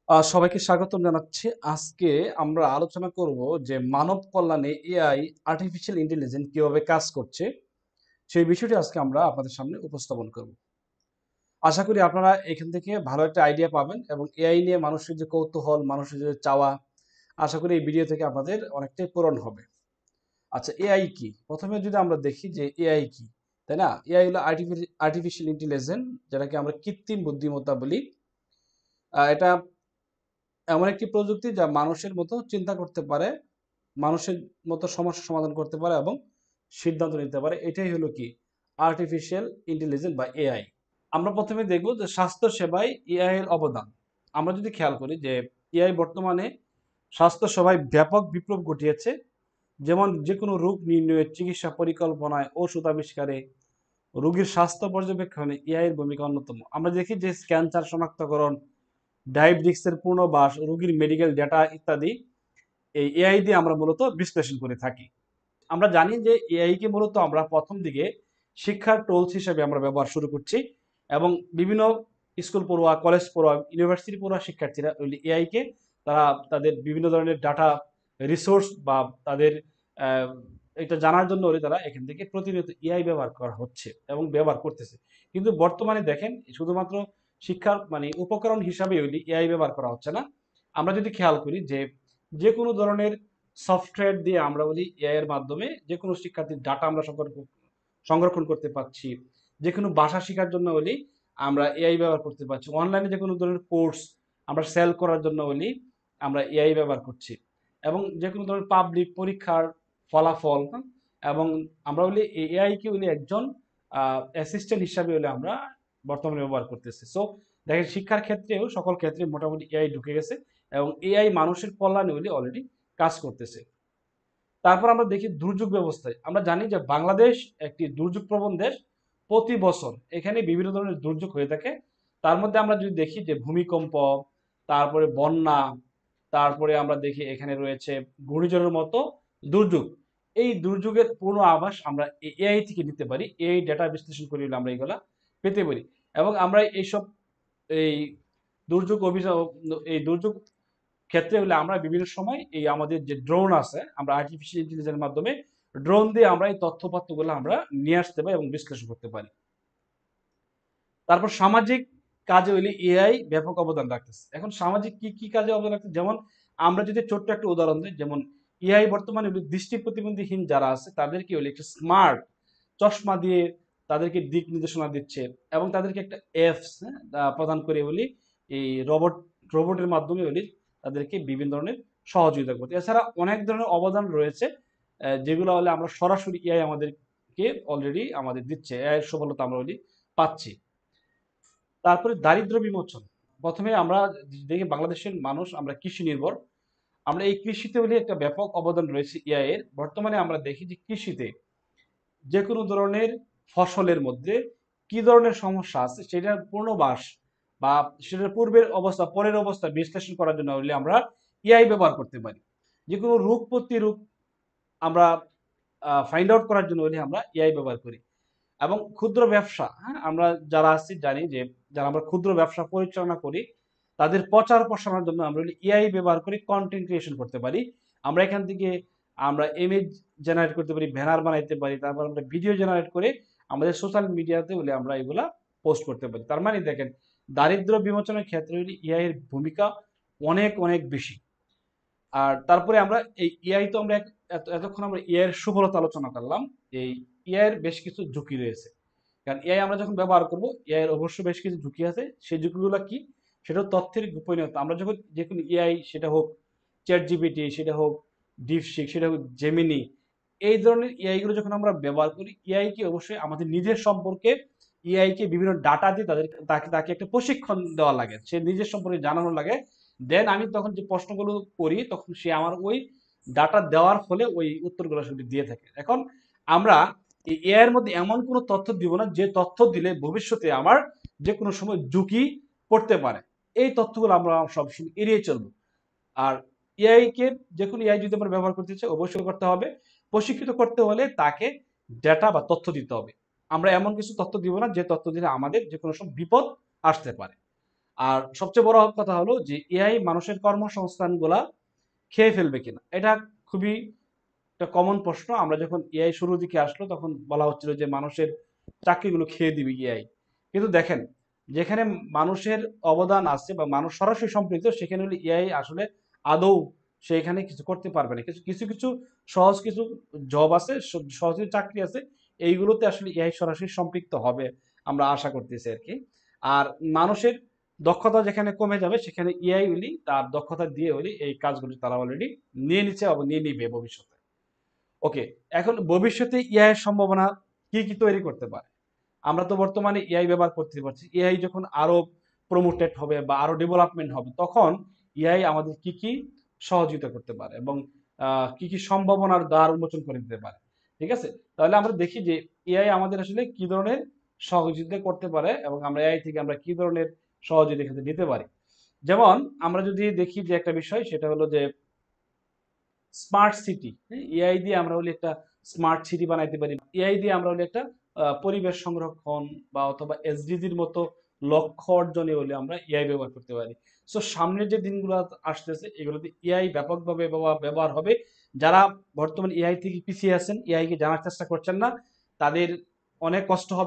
সবাইকে স্বাগতম জানাচ্ছি। আজকে আমরা আলোচনা করব যে মানব কল্যাণে এআই আর্টিফিশিয়াল ইন্টেলিজেন্স কিভাবে কাজ করছে সেই বিষয়টি আজকে আমরা আপনাদের সামনে উপস্থাপন করব। আশা করি আপনারা এখান থেকে ভালো একটা আইডিয়া পাবেন এবং এআই নিয়ে মানুষের যে কৌতূহল, মানুষের যে চাওয়া, আশা করি এই ভিডিও থেকে আপনাদের অনেকটাই পূরণ হবে। আচ্ছা, এআই কি? প্রথমে যদি আমরা দেখি যে এআই কি, তাই না? এআই হলো আর্টিফিশিয়াল ইন্টেলিজেন্স, যেটাকে আমরা কৃত্রিম বুদ্ধিমত্তা বলি। এটা এমন একটি প্রযুক্তি যা মানুষের মতো চিন্তা করতে পারে, মানুষের মতো সমস্যা সমাধান করতে পারে এবং সিদ্ধান্ত নিতে পারে। এটাই হলো কি আর্টিফিশিয়াল ইন্টেলিজেন্স বা এআই। আমরা প্রথমে দেখব যে স্বাস্থ্য সেবায় এআই এর অবদান। আমরা যদি খেয়াল করি যে এআই বর্তমানে স্বাস্থ্য সেবায় ব্যাপক বিপ্লব ঘটিয়েছে। যেমন যে কোনো রোগ নির্ণয়ে, চিকিৎসা পরিকল্পনায়, ওষুধ আবিষ্কারে, রোগীর স্বাস্থ্য পর্যবেক্ষণে এআই এর ভূমিকা অন্যতম। আমরা দেখি যে ক্যান্সার শনাক্তকরণ, ডায়াবেটিক্সের পূর্ণবাস, রোগীর মেডিকেল ডেটা ইত্যাদি এই এআই দিয়ে আমরা মূলত বিশ্লেষণ করে থাকি। আমরা জানি যে এআই কে মূলত আমরা প্রথম দিকে শিক্ষার টুলস হিসেবে আমরা ব্যবহার শুরু করছি এবং বিভিন্ন স্কুল পড়ুয়া, কলেজ পড়ুয়া, ইউনিভার্সিটি পড়ুয়া শিক্ষার্থীরা এআই কে তারা তাদের বিভিন্ন ধরনের ডাটা রিসোর্স বা তাদের আহ, এটা জানার জন্য তারা এখান থেকে প্রতিনিয়ত এআই ব্যবহার করা হচ্ছে এবং ব্যবহার করতেছে। কিন্তু বর্তমানে দেখেন শুধুমাত্র শিক্ষার মানে উপকরণ হিসাবে এআই ব্যবহার করা হচ্ছে না। আমরা যদি খেয়াল করি যে যে কোনো ধরনের সফটওয়্যার দিয়ে আমরা এআই এর মাধ্যমে যে কোনো শিক্ষার্থীর ডাটা আমরা সংরক্ষণ করতে পারছি। যে কোনো ভাষা শেখার জন্য আমরা এআই ব্যবহার করতে পারছি। অনলাইনে যে কোনো ধরনের কোর্স আমরা সেল করার জন্য আমরা এআই ব্যবহার করছি এবং যে কোনো ধরনের পাবলিক পরীক্ষার ফলাফল, হ্যাঁ, এবং আমরা এআই কে একজন অ্যাসিস্ট্যান্ট হিসাবে আমরা বর্তমানে ব্যবহার করতেছি। সো দেখেন শিক্ষার ক্ষেত্রেও সকল ক্ষেত্রে মোটামুটি এআই ঢুকে গেছে এবং এআই মানুষের কল্যাণে অলরেডি কাজ করতেছে। তারপর আমরা দেখি দুর্যোগ ব্যবস্থায়। আমরা জানি যে বাংলাদেশ একটি দুর্যোগ প্রবণ দেশ। প্রতি বছর এখানে বিভিন্ন ধরনের দুর্যোগ হয়ে থাকে। তার মধ্যে আমরা যদি দেখি যে ভূমিকম্প, তারপরে বন্যা, তারপরে আমরা দেখি এখানে রয়েছে ঘূর্ণিঝড়ের মতো দুর্যোগ। এই দুর্যোগের পূর্ণ আভাস আমরা এআই থেকে নিতে পারি। এআই ডেটা বিশ্লেষণ করে আমরা এগুলা পেতে পারি এবং আমরা এইসব এই দুর্যোগ অভিযোগ এই দুর্যোগ ক্ষেত্রে আমরা বিভিন্ন সময় এই আমাদের যে ড্রোন আছে, আমরা আর্টিফিশিয়াল ইন্টেলিজেন্সের মাধ্যমে ড্রোন দিয়ে আমরা এই তথ্যপত্রগুলো আমরা নিয়ে আসতে পারি এবং বিশ্লেষণ করতে পারি। তারপর সামাজিক কাজে এআই ব্যাপক অবদান রাখতেছে। এখন সামাজিক কি কি কাজে অবদান রাখতেছে, যেমন আমরা যদি ছোট্ট একটা উদাহরণ দিই, যেমন এআই বর্তমানে দৃষ্টি প্রতিবন্ধীহীন যারা আছে তাদেরকে একটা স্মার্ট চশমা দিয়ে তাদেরকে দিক নির্দেশনা দিচ্ছে এবং তাদেরকে একটা অ্যাপস প্রদান করে এই রোবটের মাধ্যমে তাদেরকে বিভিন্ন ধরনের সহযোগিতা করতে। এছাড়া অনেক ধরনের অবদান রয়েছে যেগুলো আমরা সরাসরি এআই আমাদেরকে অলরেডি আমাদের দিচ্ছে, এআই এর সফলতা আমরা পাচ্ছি। তারপরে দারিদ্র বিমোচন। প্রথমে আমরা দেখি বাংলাদেশের মানুষ আমরা কৃষি নির্ভর। আমরা এই কৃষিতে একটা ব্যাপক অবদান রয়েছে এআই এর। বর্তমানে আমরা দেখি যে কৃষিতে যে কোনো ধরনের ফসলের মধ্যে কি ধরনের সমস্যা আছে সেটার পূর্ণবাস বা সেটার পূর্বের অবস্থা পরের অবস্থা বিশ্লেষণ করার জন্য আমরা এআই ব্যবহার করতে পারি। যে কোনো রোগ প্রতিরোগ আমরা ফাইন্ড আউট করার জন্য আমরা এআই ব্যবহার করি। এবং ক্ষুদ্র ব্যবসা, হ্যাঁ, আমরা যারা আছি জানি যে যারা আমরা ক্ষুদ্র ব্যবসা পরিচালনা করি তাদের প্রচার প্রসারণের জন্য আমরা এআই ব্যবহার করে কন্টেন্ট ক্রিয়েশন করতে পারি। আমরা এখান থেকে আমরা ইমেজ জেনারেট করতে পারি, ব্যানার বানাইতে পারি, তারপর আমরা ভিডিও জেনারেট করে আমাদের সোশ্যাল মিডিয়াতে আমরা এগুলা পোস্ট করতে পারি। তার মানে দেখেন দারিদ্র বিমোচনের ক্ষেত্রে এআই এর ভূমিকা অনেক অনেক বেশি। আর তারপরে আমরা এই এআই তো আমরা এতক্ষণ আমরা এআই এর সুফলতা আলোচনা করলাম। এই এআই এর বেশ কিছু ঝুঁকি রয়েছে, কারণ এআই আমরা যখন ব্যবহার করব এআই এর অবশ্যই বেশ কিছু ঝুঁকি আছে। সেই ঝুঁকিগুলো কি? সেটা তথ্যের গোপনীয়তা। আমরা যখন যে কোনো এআই, সেটা হোক চ্যাট জিপিটি, সেটা হোক ডিপসিক, সেটা হোক জেমিনি, এই ধরনের এআই গুলো যখন আমরা ব্যবহার করি, এআই কে অবশ্যই আমাদের নিজের সম্পর্কে এআই কে বিভিন্ন ডাটা দিয়ে তাকে তাকে একটা প্রশিক্ষণ দেওয়া লাগে, সে নিজের সম্পর্কে জানানো লাগে। দেন আমি তখন যে প্রশ্নগুলো করি তখন সে আমার ওই ডাটা দেওয়ার ফলে ওই উত্তরগুলো আসলে দিয়ে থাকে। এখন আমরা এই এআই এর মধ্যে এমন কোনো তথ্য দিব না যে তথ্য দিলে ভবিষ্যতে আমার যে কোনো সময় ঝুঁকি পড়তে পারে। এই তথ্যগুলো আমরা সবসময় এড়িয়ে চলবো। আর এআই কে যে কোনো এআই যদি আমরা ব্যবহার করতে চাই অবশ্যই করতে হবে, প্রশিক্ষিত করতে হলে তাকে ডেটা বা তথ্য দিতে হবে। আমরা এমন কিছু তথ্য দিব না যে তথ্য দিলে আমাদের যে কোনো সময় বিপদ আসতে পারে। আর সবচেয়ে বড় কথা হলো যে এআই মানুষের কর্মসংস্থানগুলা খেয়ে ফেলবে কিনা, এটা খুবই একটা কমন প্রশ্ন। আমরা যখন এআই শুরুর দিকে আসলো তখন বলা হচ্ছিল যে মানুষের চাকরিগুলো খেয়ে দিবে এআই, কিন্তু দেখেন যেখানে মানুষের অবদান আছে বা মানুষ সরাসরি সম্পৃক্ত সেখানে হলে এআই আসলে আদৌ সেখানে কিছু করতে পারবে না। কিছু কিছু কিছু সহজ কিছু জব আছে, সহজ কিছু চাকরি আছে, এইগুলোতে আসলে এআই সরাসরি সম্পৃক্ত হবে আমরা আশা করতেছি আর কি। আর মানুষের দক্ষতা যেখানে কমে যাবে সেখানে এআই হলি তার দক্ষতা দিয়ে হলি এই কাজগুলো তারা অলরেডি নিয়ে নিচ্ছে এবং নিয়ে নিবে ভবিষ্যতে। ওকে, এখন ভবিষ্যতে এআই এর সম্ভাবনা কি কি তৈরি করতে পারে? আমরা তো বর্তমানে এআই ব্যবহার করতে পারছি, এআই যখন আরো প্রমোটেড হবে বা আরো ডেভেলপমেন্ট হবে তখন এআই আমাদের কি কি সহযোগিতা করতে পারে এবং কি কি সম্ভাবনার দ্বার উন্মোচন করে দিতে পারে। ঠিক আছে, তাহলে আমরা দেখি যে এআই আমাদের আসলে কি ধরনের সহযোগিতা করতে পারে এবং আমরা এআই থেকে আমরা কি ধরনের সহযোগিতা এখানে নিতে পারি। যেমন আমরা যদি দেখি যে একটা বিষয় সেটা হলো যে স্মার্ট সিটি, এআই দিয়ে আমরা হলে একটা স্মার্ট সিটি বানাইতে পারি, এআই দিয়ে আমরা হলে একটা পরিবেশ সংরক্ষণ বা অথবা এসডিজির মতো লক্ষ্য অর্জনে হলে আমরা এআই ব্যবহার করতে পারি। সো সামনের যে দিনগুলো আসতেছে এগুলোতে এআই ব্যাপকভাবে ব্যবহার হবে। যারা বর্তমানে এআই থেকে পিছিয়ে আছেন, এআই কে জানার চেষ্টা করছেন না, তাদের অনেক কষ্ট হবে।